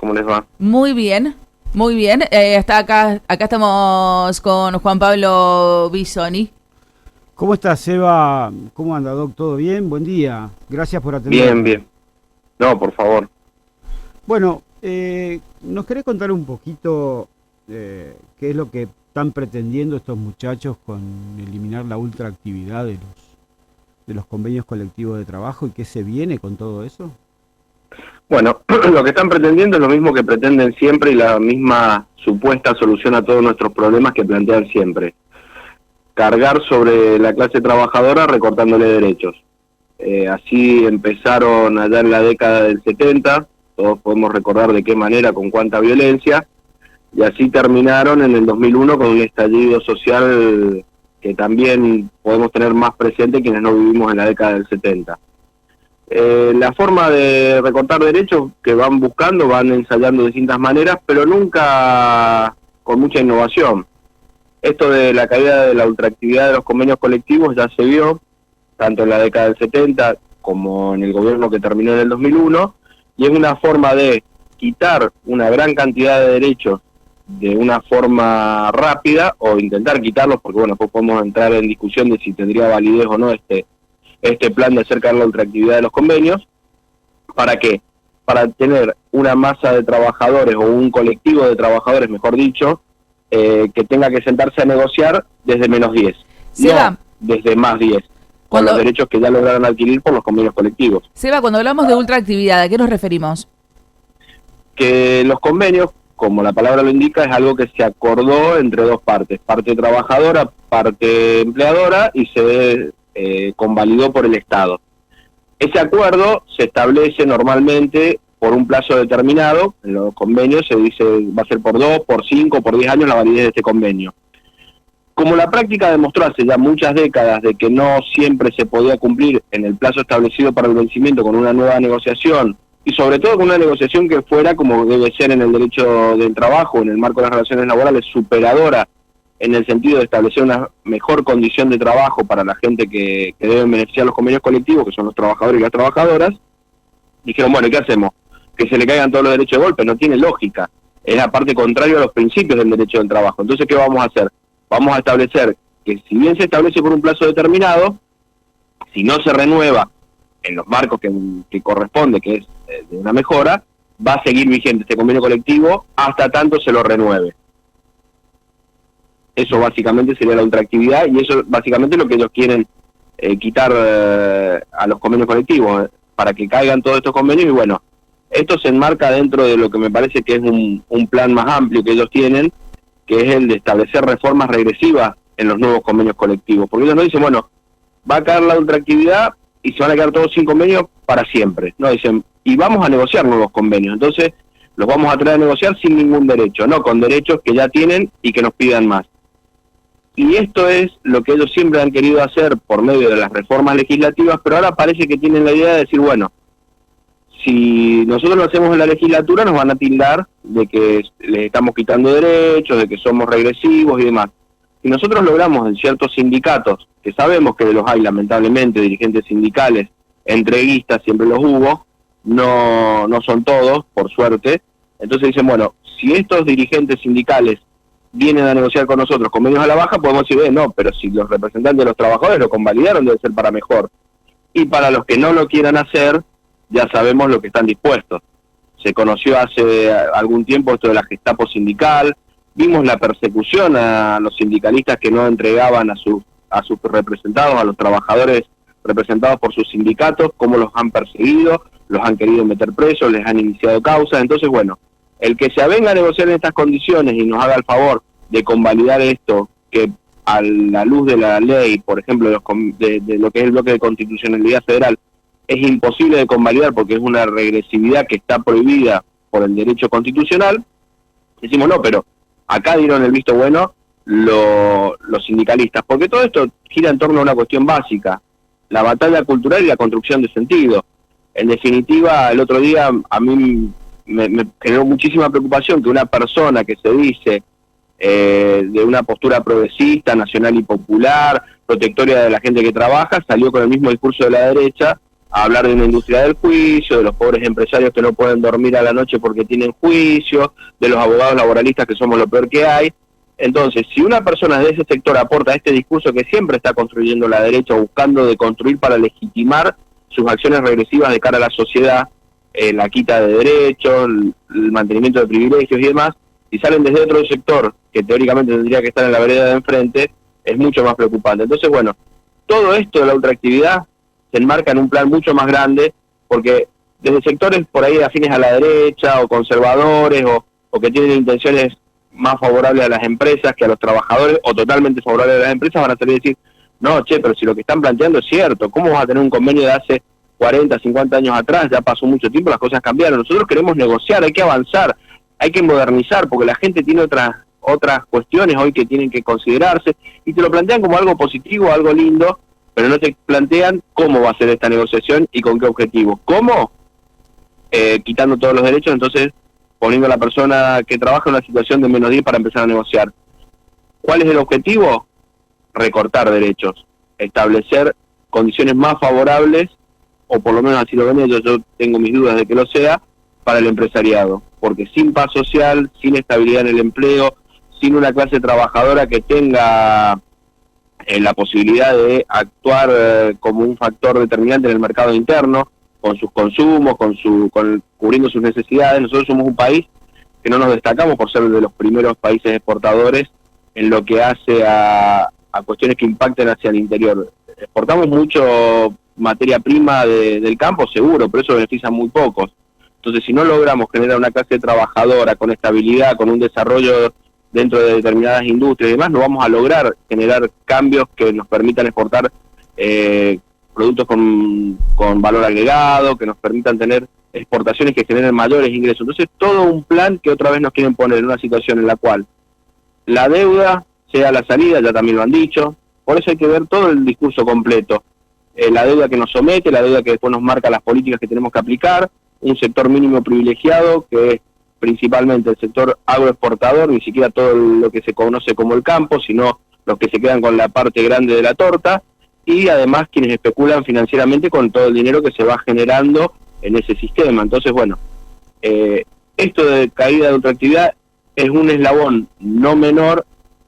¿Cómo les va? Muy bien, muy bien. Está acá estamos con Juan Pablo Bisoni. ¿Cómo estás, Seba? ¿Cómo anda, Doc? ¿Todo bien? Buen día. Gracias por Bien, atenderme. bien. No, por favor. Bueno, ¿nos querés contar un poquito qué es lo que están pretendiendo estos muchachos con eliminar la ultraactividad de los convenios colectivos de trabajo y qué se viene con todo eso? Bueno, lo que están pretendiendo es lo mismo que pretenden siempre y la misma supuesta solución a todos nuestros problemas que plantean siempre. Cargar sobre la clase trabajadora recortándole derechos. Así empezaron allá en la década del 70, todos podemos recordar de qué manera, con cuánta violencia, y así terminaron en el 2001 con un estallido social que también podemos tener más presente quienes no vivimos en la década del 70. La forma de recortar derechos que van buscando, van ensayando de distintas maneras, pero nunca con mucha innovación. Esto de la caída de la ultraactividad de los convenios colectivos ya se vio, tanto en la década del 70 como en el gobierno que terminó en el 2001, y es una forma de quitar una gran cantidad de derechos de una forma rápida, o intentar quitarlos, porque bueno, después podemos entrar en discusión de si tendría validez o no este plan de acercar la ultraactividad de los convenios. ¿Para qué? Para tener una masa de trabajadores, o un colectivo de trabajadores, mejor dicho, que tenga que sentarse a negociar desde menos 10, Seba, no desde más 10, con cuando- los derechos que ya lograron adquirir por los convenios colectivos. Seba, cuando hablamos de ultraactividad, ¿a qué nos referimos? Que los convenios, como la palabra lo indica, es algo que se acordó entre dos partes, parte trabajadora, parte empleadora, y se convalidó por el Estado. Ese acuerdo se establece normalmente por un plazo determinado. En los convenios se dice va a ser por 2, por 5, por 10 años la validez de este convenio. Como la práctica demostró hace ya muchas décadas de que no siempre se podía cumplir en el plazo establecido para el vencimiento con una nueva negociación, y sobre todo con una negociación que fuera, como debe ser en el derecho del trabajo, en el marco de las relaciones laborales, superadora en el sentido de establecer una mejor condición de trabajo para la gente que deben beneficiar los convenios colectivos, que son los trabajadores y las trabajadoras, dijeron, bueno, ¿qué hacemos? Que se le caigan todos los derechos de golpe, no tiene lógica, es la parte contraria a los principios del derecho del trabajo. Entonces, ¿qué vamos a hacer? Vamos a establecer que, si bien se establece por un plazo determinado, si no se renueva en los marcos que corresponde, que es de una mejora, va a seguir vigente este convenio colectivo hasta tanto se lo renueve. Eso básicamente sería la ultraactividad, y eso básicamente es lo que ellos quieren quitar a los convenios colectivos, para que caigan todos estos convenios. Y bueno, esto se enmarca dentro de lo que me parece que es un plan más amplio que ellos tienen, que es el de establecer reformas regresivas en los nuevos convenios colectivos. Porque ellos no dicen, bueno, va a caer la ultraactividad y se van a quedar todos sin convenios para siempre. No, dicen, y vamos a negociar nuevos convenios. Entonces, los vamos a traer a negociar sin ningún derecho, no con derechos que ya tienen y que nos pidan más. Y esto es lo que ellos siempre han querido hacer por medio de las reformas legislativas, pero ahora parece que tienen la idea de decir, bueno, si nosotros lo hacemos en la legislatura nos van a tildar de que les estamos quitando derechos, de que somos regresivos y demás. Si nosotros logramos en ciertos sindicatos, que sabemos que los hay lamentablemente, dirigentes sindicales, entreguistas, siempre los hubo, no son todos, por suerte, entonces dicen, bueno, si estos dirigentes sindicales vienen a negociar con nosotros convenios a la baja, podemos decir, no, pero si los representantes de los trabajadores lo convalidaron, debe ser para mejor. Y para los que no lo quieran hacer, ya sabemos lo que están dispuestos. Se conoció hace algún tiempo esto de la Gestapo sindical, vimos la persecución a los sindicalistas que no entregaban a sus representados, a los trabajadores representados por sus sindicatos, cómo los han perseguido, los han querido meter presos, les han iniciado causas. Entonces, bueno, el que se avenga a negociar en estas condiciones y nos haga el favor de convalidar esto, que a la luz de la ley, por ejemplo, de lo que es el bloque de constitucionalidad federal, es imposible de convalidar porque es una regresividad que está prohibida por el derecho constitucional, decimos no, pero acá dieron el visto bueno los sindicalistas, porque todo esto gira en torno a una cuestión básica, la batalla cultural y la construcción de sentido. En definitiva, el otro día a mí me generó muchísima preocupación que una persona que se dice de una postura progresista, nacional y popular, protectoria de la gente que trabaja, salió con el mismo discurso de la derecha a hablar de una industria del juicio, de los pobres empresarios que no pueden dormir a la noche porque tienen juicio, de los abogados laboralistas que somos lo peor que hay. Entonces, si una persona de ese sector aporta este discurso que siempre está construyendo la derecha, buscando de construir para legitimar sus acciones regresivas de cara a la sociedad, la quita de derechos, el mantenimiento de privilegios y demás, y salen desde otro sector que teóricamente tendría que estar en la vereda de enfrente, es mucho más preocupante. Entonces, bueno, todo esto de la ultraactividad se enmarca en un plan mucho más grande, porque desde sectores por ahí afines a la derecha o conservadores o que tienen intenciones más favorables a las empresas que a los trabajadores, o totalmente favorables a las empresas, van a salir a decir, no, che, pero si lo que están planteando es cierto, ¿cómo vas a tener un convenio de hace 40, 50 años atrás? Ya pasó mucho tiempo, las cosas cambiaron. Nosotros queremos negociar, hay que avanzar, hay que modernizar, porque la gente tiene otras cuestiones hoy que tienen que considerarse, y te lo plantean como algo positivo, algo lindo, pero no te plantean cómo va a ser esta negociación y con qué objetivo. ¿Cómo? Quitando todos los derechos, entonces poniendo a la persona que trabaja en una situación de menos 10 para empezar a negociar. ¿Cuál es el objetivo? Recortar derechos, establecer condiciones más favorables, o por lo menos así lo ven ellos, yo tengo mis dudas de que lo sea, para el empresariado, porque sin paz social, sin estabilidad en el empleo, sin una clase trabajadora que tenga la posibilidad de actuar como un factor determinante en el mercado interno, con sus consumos, cubriendo sus necesidades. Nosotros somos un país que no nos destacamos por ser de los primeros países exportadores en lo que hace a cuestiones que impacten hacia el interior. Exportamos mucho materia prima del campo, seguro, pero eso beneficia muy pocos. Entonces, si no logramos generar una clase trabajadora con estabilidad, con un desarrollo dentro de determinadas industrias y demás, no vamos a lograr generar cambios que nos permitan exportar productos con valor agregado, que nos permitan tener exportaciones que generen mayores ingresos. Entonces, todo un plan que otra vez nos quieren poner en una situación en la cual la deuda sea la salida, ya también lo han dicho. Por eso hay que ver todo el discurso completo. La deuda que nos somete, la deuda que después nos marca las políticas que tenemos que aplicar, un sector mínimo privilegiado que es principalmente el sector agroexportador, ni siquiera todo lo que se conoce como el campo, sino los que se quedan con la parte grande de la torta, y además quienes especulan financieramente con todo el dinero que se va generando en ese sistema. Entonces, bueno, esto de caída de ultraactividad es un eslabón no menor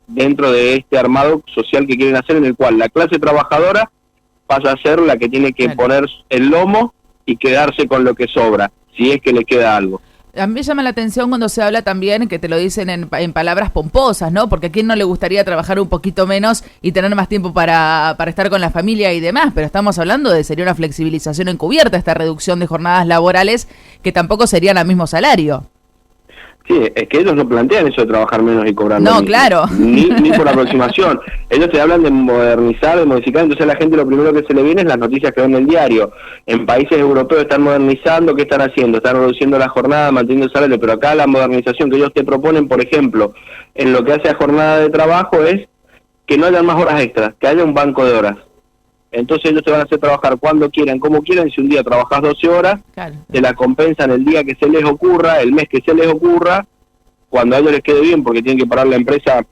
dentro de este armado social que quieren hacer, en el cual la clase trabajadora pasa a ser la que tiene que poner el lomo y quedarse con lo que sobra, si es que le queda algo. A mí me llama la atención cuando se habla también, que te lo dicen en palabras pomposas, ¿no? Porque a quién no le gustaría trabajar un poquito menos y tener más tiempo para estar con la familia y demás, pero estamos hablando de sería una flexibilización encubierta, esta reducción de jornadas laborales, que tampoco serían al mismo salario. Sí, es que ellos no plantean eso de trabajar menos y cobrar No, menos, claro. Ni por aproximación. Ellos te hablan de modernizar, de modificar, entonces a la gente lo primero que se le viene es las noticias que ven en el diario. En países europeos están modernizando, ¿qué están haciendo? Están reduciendo la jornada, manteniendo el salario, pero acá la modernización que ellos te proponen, por ejemplo, en lo que hace a jornada de trabajo, es que no haya más horas extras, que haya un banco de horas. Entonces ellos te van a hacer trabajar cuando quieran, como quieran. Si un día trabajas 12 horas, claro, te la compensan el día que se les ocurra, el mes que se les ocurra, cuando a ellos les quede bien, porque tienen que parar la empresa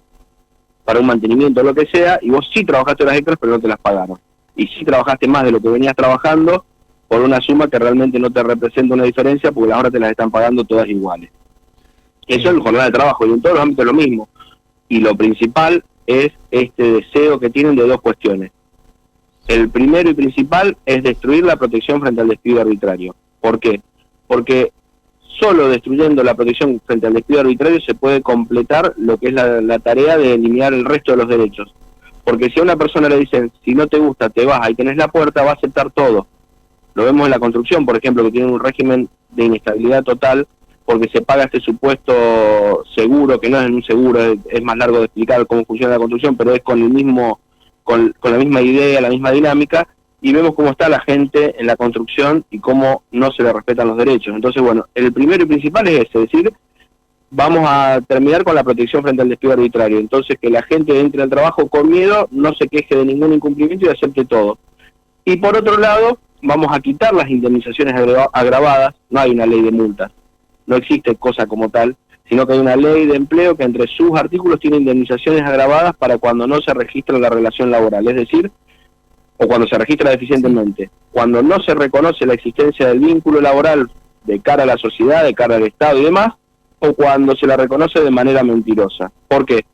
para un mantenimiento o lo que sea, y vos sí trabajaste horas extras, pero no te las pagaron. Y sí trabajaste más de lo que venías trabajando por una suma que realmente no te representa una diferencia, porque las horas te las están pagando todas iguales. Eso es la jornada de trabajo, y en todos los ámbitos lo mismo. Y lo principal es este deseo que tienen de dos cuestiones. El primero y principal es destruir la protección frente al despido arbitrario. ¿Por qué? Porque solo destruyendo la protección frente al despido arbitrario se puede completar lo que es la tarea de eliminar el resto de los derechos. Porque si a una persona le dicen, si no te gusta, te vas, ahí tenés la puerta, va a aceptar todo. Lo vemos en la construcción, por ejemplo, que tiene un régimen de inestabilidad total, porque se paga este supuesto seguro, que no es un seguro, es más largo de explicar cómo funciona la construcción, pero es con el mismo... Con la misma idea, la misma dinámica, y vemos cómo está la gente en la construcción y cómo no se le respetan los derechos. Entonces, bueno, el primero y principal es ese, es decir, vamos a terminar con la protección frente al despido arbitrario. Entonces, que la gente entre al trabajo con miedo, no se queje de ningún incumplimiento y acepte todo. Y por otro lado, vamos a quitar las indemnizaciones agravadas. No hay una ley de multas, no existe cosa como tal, sino que hay una ley de empleo que entre sus artículos tiene indemnizaciones agravadas para cuando no se registra la relación laboral. Es decir, o cuando se registra deficientemente, cuando no se reconoce la existencia del vínculo laboral de cara a la sociedad, de cara al Estado y demás, o cuando se la reconoce de manera mentirosa. ¿Por qué?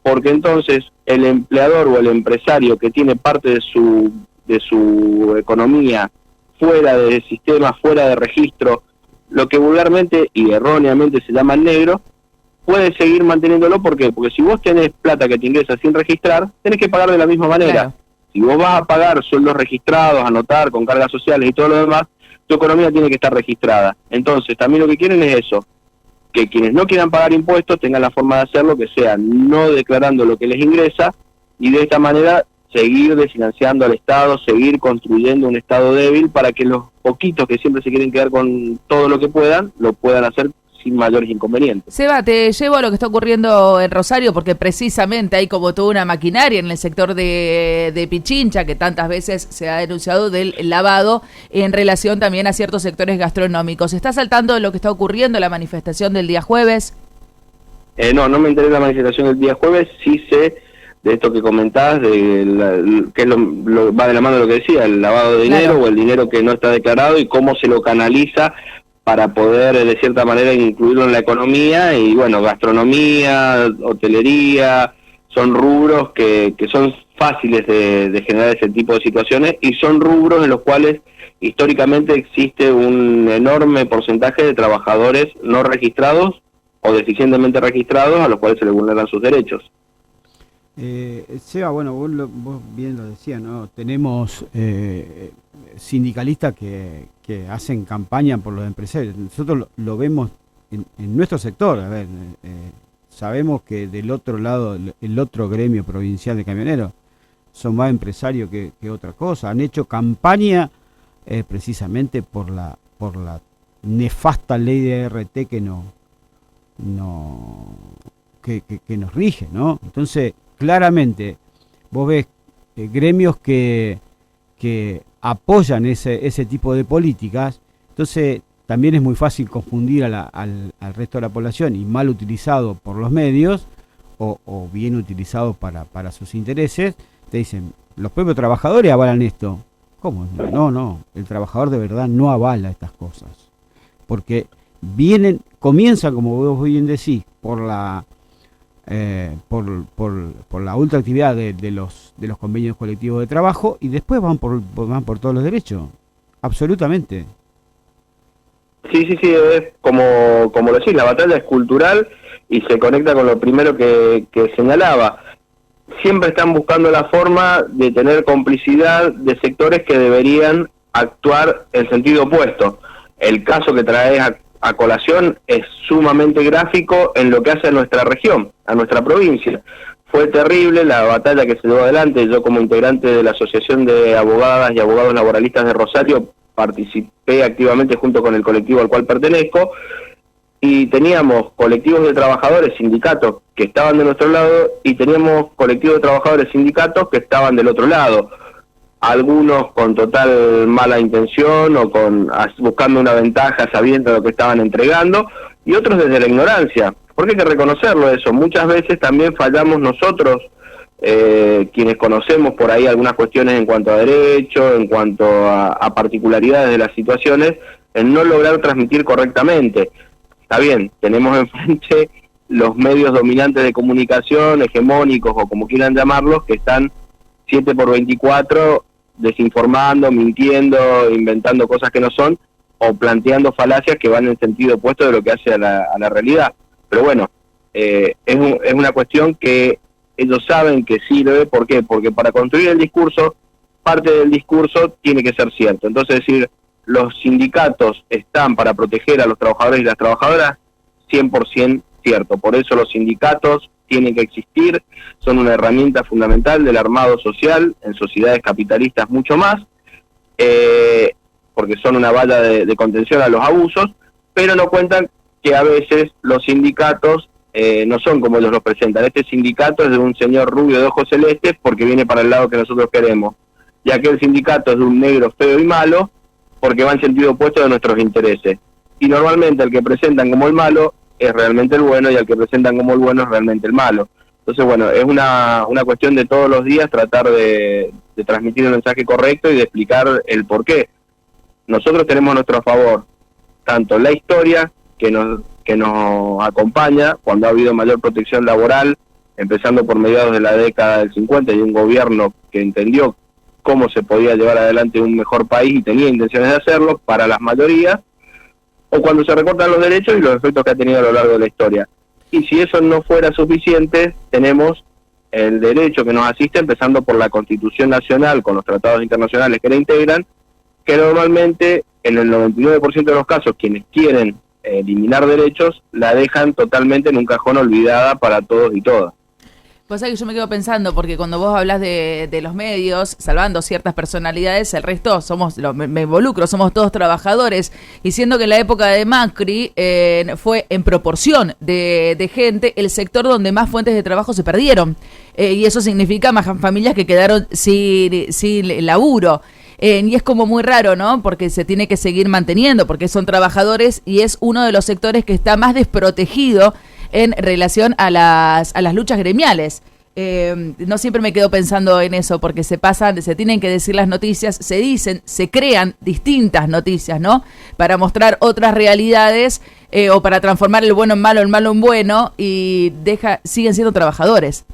Porque entonces el empleador o el empresario que tiene parte de su economía fuera del sistema, fuera de registro, lo que vulgarmente y erróneamente se llama negro, puede seguir manteniéndolo. ¿Por qué? Porque si vos tenés plata que te ingresa sin registrar, tenés que pagar de la misma manera. Claro. Si vos vas a pagar sueldos registrados, anotar con cargas sociales y todo lo demás, tu economía tiene que estar registrada. Entonces, también lo que quieren es eso, que quienes no quieran pagar impuestos tengan la forma de hacerlo, que sea no declarando lo que les ingresa, y de esta manera seguir desfinanciando al Estado, seguir construyendo un Estado débil para que los poquitos que siempre se quieren quedar con todo lo que puedan, lo puedan hacer sin mayores inconvenientes. Seba, te llevo a lo que está ocurriendo en Rosario, porque precisamente hay como toda una maquinaria en el sector de Pichincha, que tantas veces se ha denunciado del lavado, en relación también a ciertos sectores gastronómicos. ¿Estás al tanto de lo que está ocurriendo, la manifestación del día jueves? No me enteré de la manifestación del día jueves, sí sé de esto que comentás, que va de la mano de lo que decía, el lavado de dinero, claro, o el dinero que no está declarado y cómo se lo canaliza para poder de cierta manera incluirlo en la economía. Y bueno, gastronomía, hotelería, son rubros que son fáciles de generar ese tipo de situaciones, y son rubros en los cuales históricamente existe un enorme porcentaje de trabajadores no registrados o deficientemente registrados a los cuales se les vulneran sus derechos. Seba, bueno, vos bien lo decías, ¿no? Tenemos sindicalistas que hacen campaña por los empresarios. Nosotros lo vemos en nuestro sector. A ver, sabemos que del otro lado, el otro gremio provincial de camioneros son más empresarios que otra cosa. Han hecho campaña precisamente por la nefasta ley de ART que nos rige, ¿no? Entonces, claramente, vos ves gremios que apoyan ese tipo de políticas. Entonces también es muy fácil confundir al resto de la población, y mal utilizado por los medios o bien utilizado para sus intereses. Te dicen, los propios trabajadores avalan esto. ¿Cómo? No, el trabajador de verdad no avala estas cosas, porque comienzan, como vos bien decís, por la ultraactividad de los convenios colectivos de trabajo, y después van por todos los derechos, absolutamente. Sí, es como lo decís, la batalla es cultural y se conecta con lo primero que señalaba. Siempre están buscando la forma de tener complicidad de sectores que deberían actuar en sentido opuesto. El caso que traes a colación es sumamente gráfico en lo que hace a nuestra región, a nuestra provincia. Fue terrible la batalla que se llevó adelante. Yo, como integrante de la Asociación de Abogadas y Abogados Laboralistas de Rosario, participé activamente junto con el colectivo al cual pertenezco, y teníamos colectivos de trabajadores, sindicatos, que estaban de nuestro lado, y teníamos colectivos de trabajadores, sindicatos, que estaban del otro lado. Algunos con total mala intención o buscando una ventaja sabiendo lo que estaban entregando, y otros desde la ignorancia, porque hay que reconocerlo eso. Muchas veces también fallamos nosotros, quienes conocemos por ahí algunas cuestiones en cuanto a derecho, en cuanto a particularidades de las situaciones, en no lograr transmitir correctamente. Está bien, tenemos enfrente los medios dominantes de comunicación, hegemónicos o como quieran llamarlos, que están 7x24 desinformando, mintiendo, inventando cosas que no son, o planteando falacias que van en sentido opuesto de lo que hace a la realidad. Pero bueno, es una cuestión que ellos saben que sirve. ¿Por qué? Porque para construir el discurso, parte del discurso tiene que ser cierto. Entonces, decir, los sindicatos están para proteger a los trabajadores y las trabajadoras, 100% cierto. Por eso los sindicatos tienen que existir, son una herramienta fundamental del armado social, en sociedades capitalistas mucho más, porque son una valla de contención a los abusos, pero no cuentan que a veces los sindicatos no son como ellos los presentan. Este sindicato es de un señor rubio de ojos celestes porque viene para el lado que nosotros queremos, y aquel sindicato es de un negro feo y malo porque va en sentido opuesto de nuestros intereses. Y normalmente el que presentan como el malo es realmente el bueno, y al que presentan como el bueno es realmente el malo. Entonces, bueno, es una cuestión de todos los días tratar de de transmitir el mensaje correcto y de explicar el por qué. Nosotros tenemos a nuestro favor tanto la historia que nos acompaña cuando ha habido mayor protección laboral, empezando por mediados de la década del 50 y un gobierno que entendió cómo se podía llevar adelante un mejor país y tenía intenciones de hacerlo para las mayorías, o cuando se recortan los derechos y los efectos que ha tenido a lo largo de la historia. Y si eso no fuera suficiente, tenemos el derecho que nos asiste, empezando por la Constitución Nacional, con los tratados internacionales que la integran, que normalmente, en el 99% de los casos, quienes quieren eliminar derechos, la dejan totalmente en un cajón olvidada para todos y todas. Cosa que yo me quedo pensando, porque cuando vos hablas de los medios, salvando ciertas personalidades, el resto me involucro, somos todos trabajadores, y siendo que en la época de Macri fue en proporción de gente el sector donde más fuentes de trabajo se perdieron, y eso significa más familias que quedaron sin laburo. Y es como muy raro, ¿no? Porque se tiene que seguir manteniendo, porque son trabajadores y es uno de los sectores que está más desprotegido en relación a las luchas gremiales. No siempre me quedo pensando en eso, porque se tienen que decir las noticias, se crean distintas noticias, ¿no? Para mostrar otras realidades o para transformar el bueno en malo, el malo en bueno, y siguen siendo trabajadores.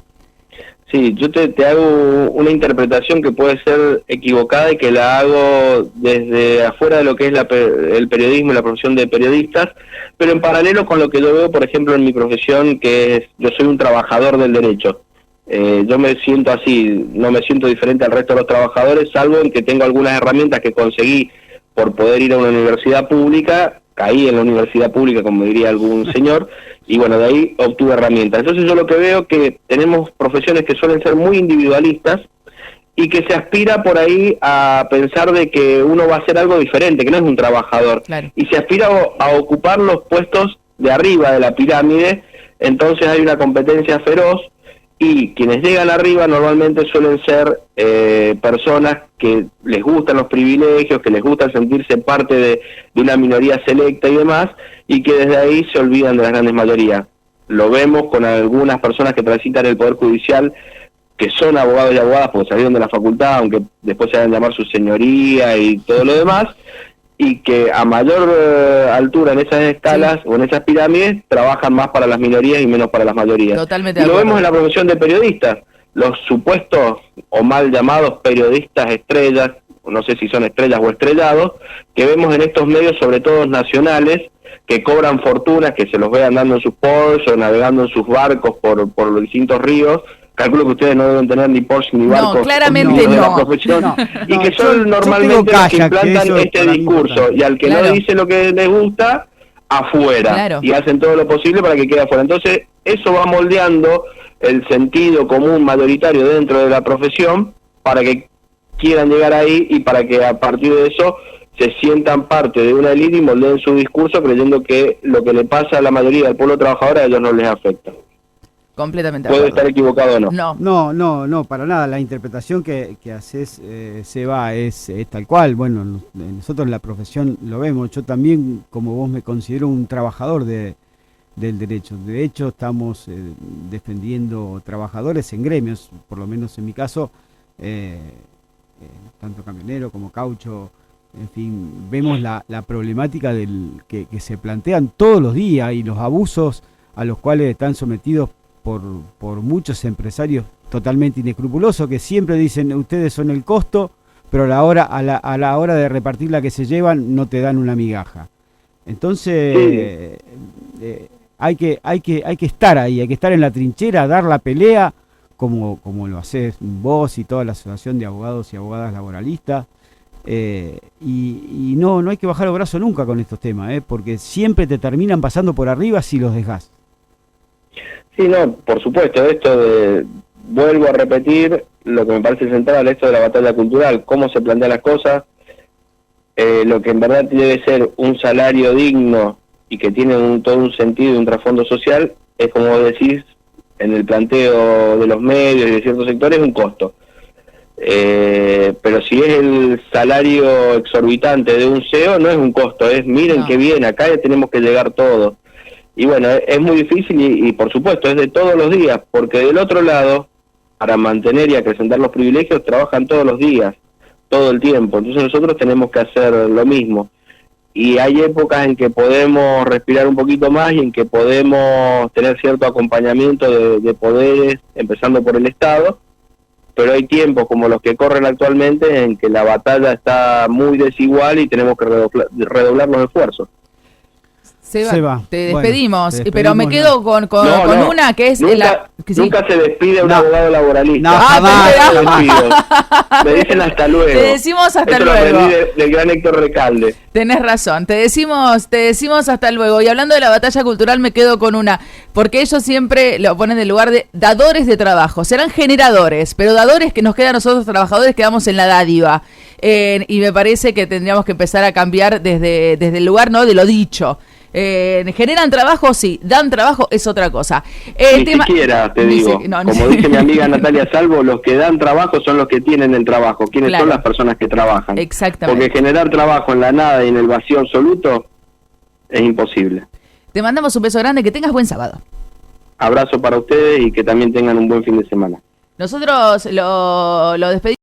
Sí, yo te hago una interpretación que puede ser equivocada y que la hago desde afuera de lo que es el periodismo y la profesión de periodistas, pero en paralelo con lo que yo veo, por ejemplo, en mi profesión, que es, yo soy un trabajador del derecho. Yo me siento así, no me siento diferente al resto de los trabajadores, salvo en que tengo algunas herramientas que conseguí por poder ir a una universidad pública. Caí en la universidad pública, como diría algún señor, y bueno, de ahí obtuve herramientas. Entonces yo lo que veo que tenemos profesiones que suelen ser muy individualistas y que se aspira por ahí a pensar de que uno va a hacer algo diferente, que no es un trabajador. Claro. Y se aspira a ocupar los puestos de arriba de la pirámide, entonces hay una competencia feroz, y quienes llegan arriba normalmente suelen ser personas que les gustan los privilegios, que les gusta sentirse parte de una minoría selecta y demás, y que desde ahí se olvidan de las grandes mayorías. Lo vemos con algunas personas que transitan el Poder Judicial, que son abogados y abogadas porque salieron de la facultad, aunque después se hagan llamar su señoría y todo lo demás, y que a mayor altura en esas escalas o en esas pirámides trabajan más para las minorías y menos para las mayorías. Totalmente. Y lo vemos en la profesión de periodistas, los supuestos o mal llamados periodistas estrellas, no sé si son estrellas o estrellados, que vemos en estos medios, sobre todo nacionales, que cobran fortunas, que se los ve andando en sus Porsche o navegando en sus barcos por los distintos ríos. Calculo que ustedes no deben tener ni Porsche ni barcos. No, claramente no. De la profesión, y que son normalmente los que implantan este discurso, y al que no dice lo que les gusta, afuera. Claro. Y hacen todo lo posible para que quede afuera. Entonces, eso va moldeando el sentido común mayoritario dentro de la profesión para que quieran llegar ahí y para que a partir de eso se sientan parte de una élite y moldeen su discurso creyendo que lo que le pasa a la mayoría del pueblo trabajador a ellos no les afecta. Completamente. ¿Puede estar equivocado o no? No, para nada. La interpretación que haces, Seba, es tal cual. Bueno, nosotros en la profesión lo vemos. Yo también, como vos, me considero un trabajador del derecho. De hecho, estamos defendiendo trabajadores en gremios, por lo menos en mi caso, tanto camionero como caucho. En fin, vemos la problemática que se plantean todos los días y los abusos a los cuales están sometidos por muchos empresarios totalmente inescrupulosos que siempre dicen ustedes son el costo, pero a la hora de repartir la que se llevan no te dan una migaja. Entonces hay que estar ahí, hay que estar en la trinchera, dar la pelea como lo haces vos y toda la asociación de abogados y abogadas laboralistas. Y no hay que bajar el brazo nunca con estos temas, porque siempre te terminan pasando por arriba si los dejás. Sí, no, por supuesto, vuelvo a repetir lo que me parece central, esto de la batalla cultural, cómo se plantean las cosas, lo que en verdad debe ser un salario digno y que tiene todo un sentido y un trasfondo social, es como decís, en el planteo de los medios y de ciertos sectores, un costo. Pero si es el salario exorbitante de un CEO, no es un costo, es miren qué bien, acá ya tenemos que llegar todos. Y bueno, es muy difícil y por supuesto es de todos los días, porque del otro lado para mantener y acrecentar los privilegios trabajan todos los días, todo el tiempo. Entonces nosotros tenemos que hacer lo mismo. Y hay épocas en que podemos respirar un poquito más y en que podemos tener cierto acompañamiento de poderes, empezando por el Estado, pero hay tiempos como los que corren actualmente en que la batalla está muy desigual y tenemos que redoblar los esfuerzos. Seba, te despedimos, pero me quedo con una que es... Nunca se despide un abogado laboralista. Me dicen hasta luego. Te decimos hasta Esto luego. Lo aprendí del gran Héctor Recalde. Tenés razón, te decimos hasta luego. Y hablando de la batalla cultural me quedo con una, porque ellos siempre lo ponen en lugar de dadores de trabajo. Serán generadores, pero dadores que nos quedan a nosotros trabajadores, quedamos en la dádiva. Y me parece que tendríamos que empezar a cambiar desde el lugar, ¿no?, de lo dicho. ¿Generan trabajo? Sí. ¿Dan trabajo? Es otra cosa. Ni siquiera, te digo, como dice mi amiga Natalia Salvo, los que dan trabajo son los que tienen el trabajo. ¿Quiénes son las personas que trabajan? Exactamente. Porque generar trabajo en la nada y en el vacío absoluto es imposible. Te mandamos un beso grande, que tengas buen sábado. Abrazo para ustedes y que también tengan un buen fin de semana. Nosotros lo despedimos.